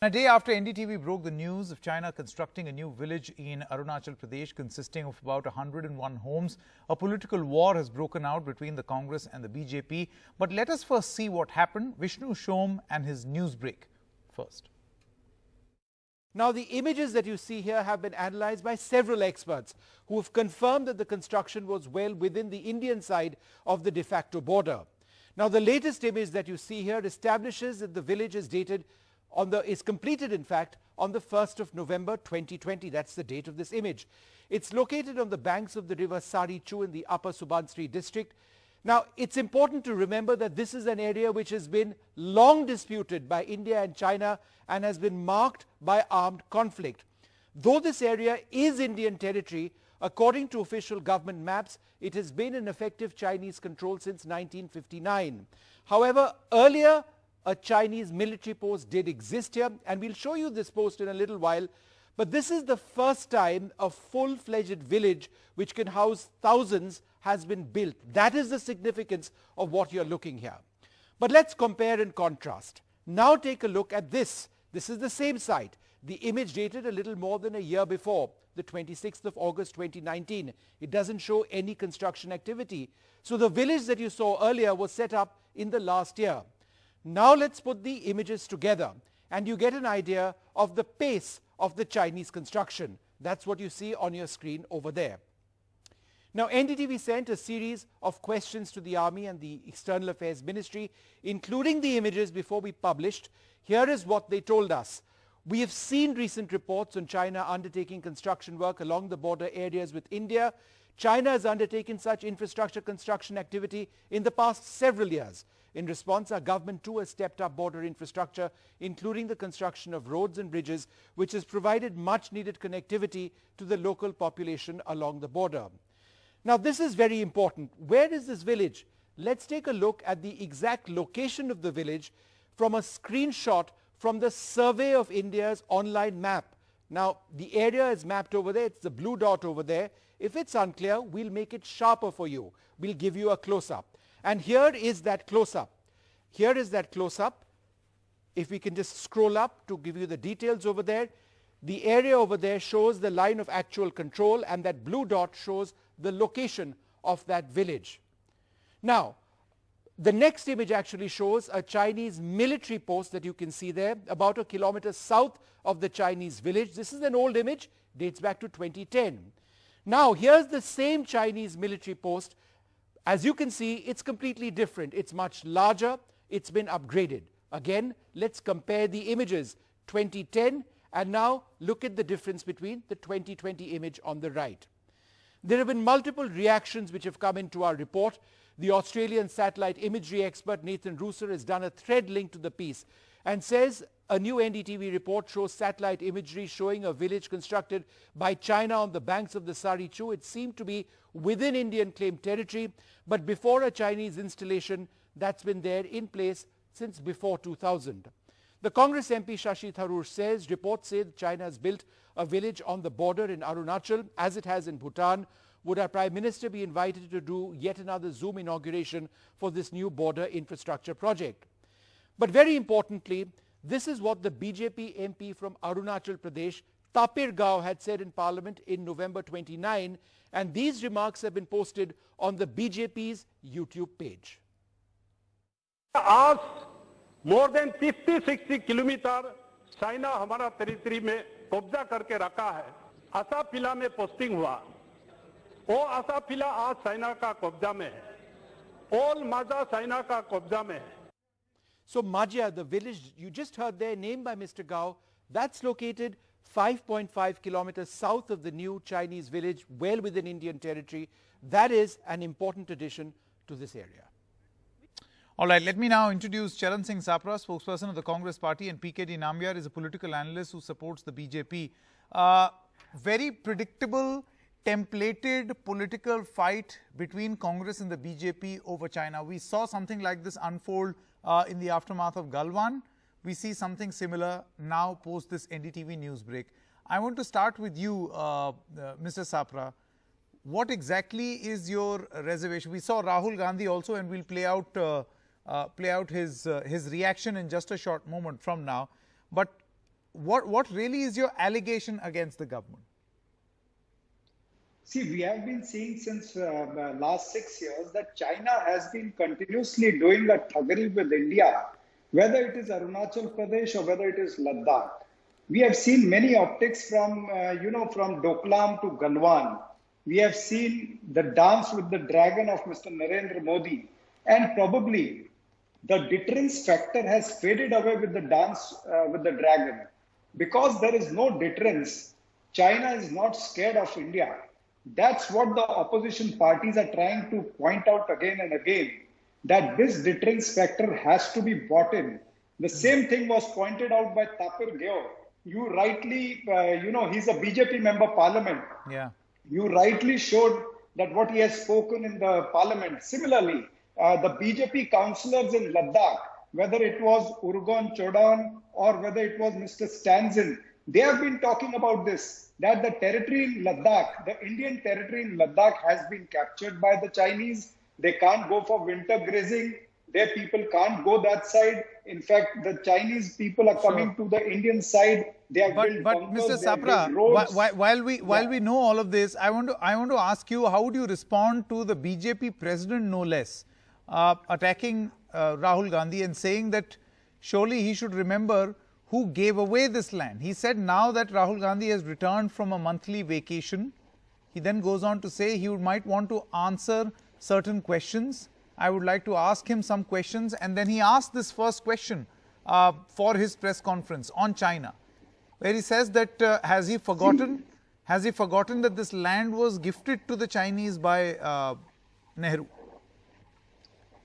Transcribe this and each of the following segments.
A day after NDTV broke the news of China constructing a new village in Arunachal Pradesh consisting of about 101 homes, a political war has broken out between the Congress and the BJP. But let us first see what happened. Vishnu Shom and his news break first. Now, the images that you see here have been analyzed by several experts who have confirmed that the construction was well within the Indian side of the de facto border. Now, the latest image that you see here establishes that the village is dated is completed, in fact, on the 1st of November 2020. That's the date of this image. It's located on the banks of the river Sari Chu in the upper Subansiri district. Now, it's important to remember that this is an area which has been long disputed by India and China and has been marked by armed conflict. Though this area is Indian territory, according to official government maps, it has been in effective Chinese control since 1959. However, earlier, a Chinese military post did exist here, and we'll show you this post in a little while. But this is the first time a full-fledged village which can house thousands has been built. That is the significance of what you're looking here. But let's compare and contrast. Now take a look at this. This is the same site. The image dated a little more than a year before, the 26th of August 2019. It doesn't show any construction activity. So the village that you saw earlier was set up in the last year. Now let's put the images together and you get an idea of the pace of the Chinese construction. That's what you see on your screen over there. Now, NDTV sent a series of questions to the Army and the External Affairs Ministry, including the images before we published. Here is what they told us. We have seen recent reports on China undertaking construction work along the border areas with India. China has undertaken such infrastructure construction activity in the past several years. In response, our government too has stepped up border infrastructure, including the construction of roads and bridges, which has provided much needed connectivity to the local population along the border. Now, this is very important. Where is this village? Let's take a look at the exact location of the village from a screenshot from the Survey of India's online map. Now, the area is mapped over there. It's the blue dot over there. If it's unclear, we'll make it sharper for you. We'll give you a close-up. And here is that close-up. Here is that close-up. If we can just scroll up to give you the details over there. The area over there shows the line of actual control, and that blue dot shows the location of that village. Now, the next image actually shows a Chinese military post that you can see there, about a kilometer south of the Chinese village. This is an old image, dates back to 2010. Now, here's the same Chinese military post. As you can see, it's completely different. It's much larger. It's been upgraded. Again, let's compare the images, 2010, and now look at the difference between the 2020 image on the right. There have been multiple reactions which have come into our report. The Australian satellite imagery expert Nathan Rooser has done a thread link to the piece and says a new NDTV report shows satellite imagery showing a village constructed by China on the banks of the Sari Chu. It seemed to be within Indian claimed territory, but before a Chinese installation that's been there in place since before 2000. The Congress MP Shashi Tharoor says reports say that China has built a village on the border in Arunachal as it has in Bhutan. Would our Prime Minister be invited to do yet another Zoom inauguration for this new border infrastructure project? But very importantly, this is what the BJP MP from Arunachal Pradesh, Tapir Gao, had said in Parliament in November 29, and these remarks have been posted on the BJP's YouTube page. आज more than 50-60 kilometre China हमारा territory में कब्जा करके रखा है। असाफिला में posting हुआ, वो असाफिला आज चाइना का कब्जा में है। ऑल माजा चाइना का कब्जा में है। So Majia, the village you just heard there, named by Mr. Gao, that's located 5.5 kilometers south of the new Chinese village, well within Indian territory. That is an important addition to this area. All right, let me now introduce Charan Singh Sapra, spokesperson of the Congress Party, and PKD Nambiar is a political analyst who supports the BJP. Very predictable, templated political fight between Congress and the BJP over China. We saw something like this unfold in the aftermath of Galwan. We see something similar now post this NDTV news break. I want to start with you, Mr. Sapra. What exactly is your reservation? We saw Rahul Gandhi also, and we'll play out his reaction in just a short moment from now. But what really is your allegation against the government? See, we have been seeing since last 6 years that China has been continuously doing a thuggery with India, whether it is Arunachal Pradesh or whether it is Ladakh. We have seen many optics from, from Doklam to Galwan. We have seen the dance with the dragon of Mr. Narendra Modi. And probably the deterrence factor has faded away with the dance with the dragon. Because there is no deterrence, China is not scared of India. That's what the opposition parties are trying to point out again and again, that this deterrence factor has to be brought in. The same thing was pointed out by Tapir Geo. You rightly, he's a BJP member parliament. Yeah. You rightly showed that what he has spoken in the parliament. Similarly, the BJP councillors in Ladakh, whether it was Urgon Chodan or whether it was Mr. Stanzin, they have been talking about this, that the territory in Ladakh, the Indian territory in Ladakh has been captured by the Chinese. They can't go for winter grazing. Their people can't go that side. In fact, the Chinese people are coming to the Indian side. They have built bunkers, Mr. Sapra, while we know all of this, I want to ask you, how would you respond to the BJP president, no less, attacking Rahul Gandhi and saying that surely he should remember who gave away this land. He said now that Rahul Gandhi has returned from a monthly vacation, he then goes on to say he might want to answer certain questions. I would like to ask him some questions, and then he asked this first question for his press conference on China, where he says that has he forgotten that this land was gifted to the Chinese by Nehru?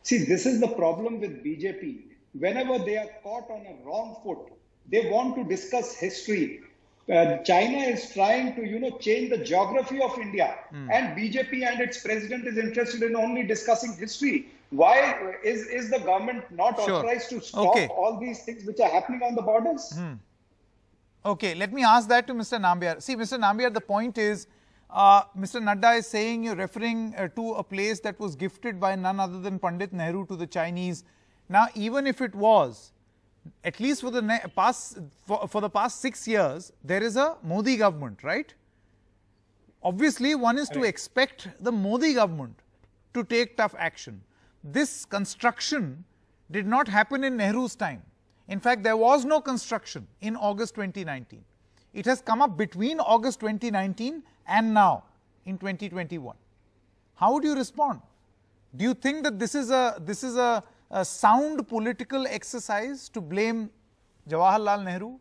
See, this is the problem with BJP. Whenever they are caught on a wrong foot, they want to discuss history. China is trying to, change the geography of India, and BJP and its president is interested in only discussing history. Why is the government not authorized to stop all these things which are happening on the borders? Okay, let me ask that to Mr. Nambiar. See, Mr. Nambiar, the point is, Mr. Nadda is saying, you're referring to a place that was gifted by none other than Pandit Nehru to the Chinese. Now, even if it was, at least for the past 6 years, there is a Modi government, right? Obviously, one is to expect the Modi government to take tough action. This construction did not happen in Nehru's time. In fact, there was no construction in August 2019. It has come up between August 2019 and now in 2021. How would you respond? Do you think that this is a sound political exercise to blame Jawaharlal Nehru?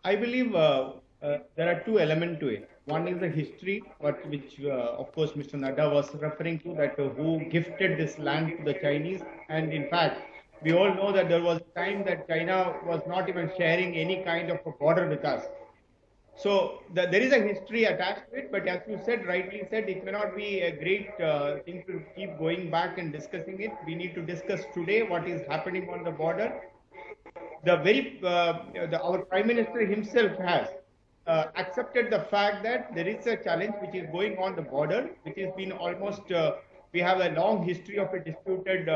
I believe there are two elements to it. One is the history, which of course Mr. Nadda was referring to, that who gifted this land to the Chinese. And in fact, we all know that there was a time that China was not even sharing any kind of a border with us. So there is a history attached to it, but as you said, rightly said, it may not be a great thing to keep going back and discussing it. We need to discuss today what is happening on the border. Our Prime Minister himself has accepted the fact that there is a challenge which is going on the border, which has been almost, we have a long history of a disputed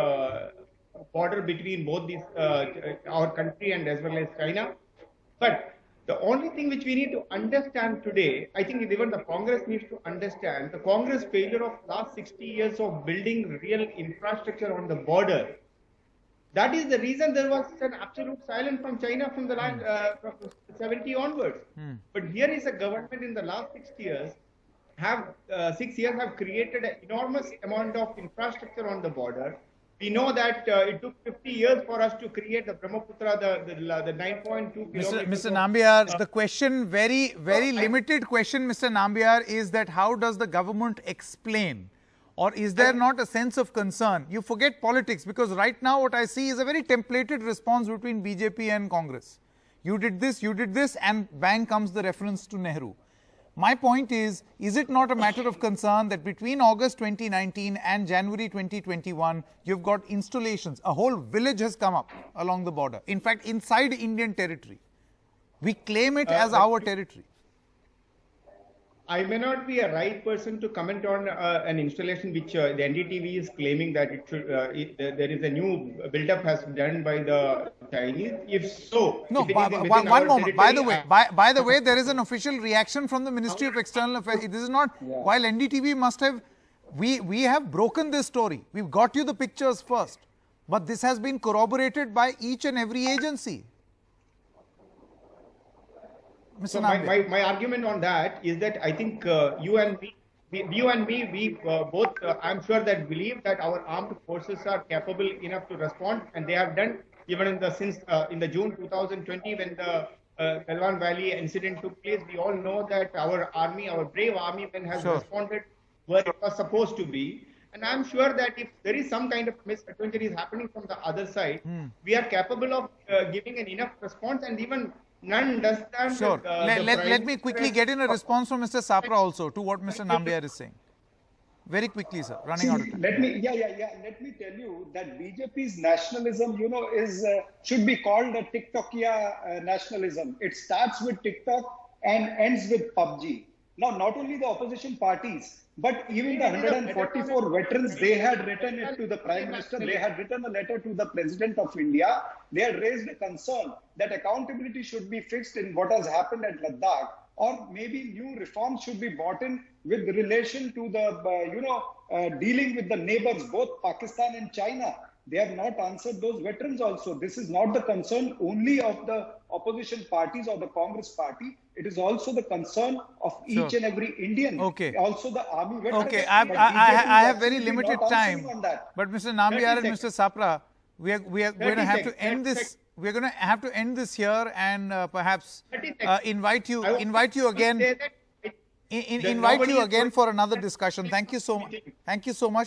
border between both these, our country and as well as China. But the only thing which we need to understand today, I think even the Congress needs to understand, the Congress failure of last 60 years of building real infrastructure on the border. That is the reason there was an absolute silence from China from the last from 70 onwards. But here is a government in the last 6 years have created an enormous amount of infrastructure on the border. We know that it took 50 years for us to create the Brahmaputra, the 9.2 kilometers. Mr. Nambiar, the question, very limited question, Mr. Nambiar, is that how does the government explain? Or is there not a sense of concern? You forget politics, because right now what I see is a very templated response between BJP and Congress. You did this, and bang comes the reference to Nehru. My point is it not a matter of concern that between August 2019 and January 2021, you've got installations, a whole village has come up along the border, in fact, inside Indian territory. We claim it as our territory. I may not be a right person to comment on an installation which the NDTV is claiming that it should, there is a new build-up has been done by the Chinese. If so, No, if it is within one our moment. By the territory, way, by the way, there is an official reaction from the Ministry of External Affairs. This is not, while NDTV must have, we have broken this story. We've got you the pictures first. But this has been corroborated by each and every agency. Mr. So Nambiar. my argument on that is that I think you and me, we both, I'm sure that believe that our armed forces are capable enough to respond, and they have done even in the June 2020 when the Galwan Valley incident took place. We all know that our army, our brave army, men has responded where it was supposed to be. And I'm sure that if there is some kind of misadventure is happening from the other side, we are capable of giving an enough response, and even none does that. Sure. Let me quickly get in a response from Mr. Sapra also to what Mr. Nambiar is saying. Very quickly, sir. Running out of time. Let me tell you that BJP's nationalism, should be called a TikTokia nationalism. It starts with TikTok and ends with PUBG. Now, not only the opposition parties, but even the 144 veterans, they had written it to the Prime Minister, they had written a letter to the President of India. They had raised a concern that accountability should be fixed in what has happened at Ladakh, or maybe new reforms should be brought in with relation to the, dealing with the neighbors, both Pakistan and China. They have not answered those veterans also. This is not the concern only of the opposition parties or the Congress party. It is also the concern of each and every Indian. Okay. Also the army veterans. Okay, But I have BJP very is limited not time. answering on that. But Mr. Nambiar and Mr. Sapra, we are going to have to end this. We are going to have to end this here, and perhaps invite you again. Invite you again for another discussion. Thank you so much. Thank you so much.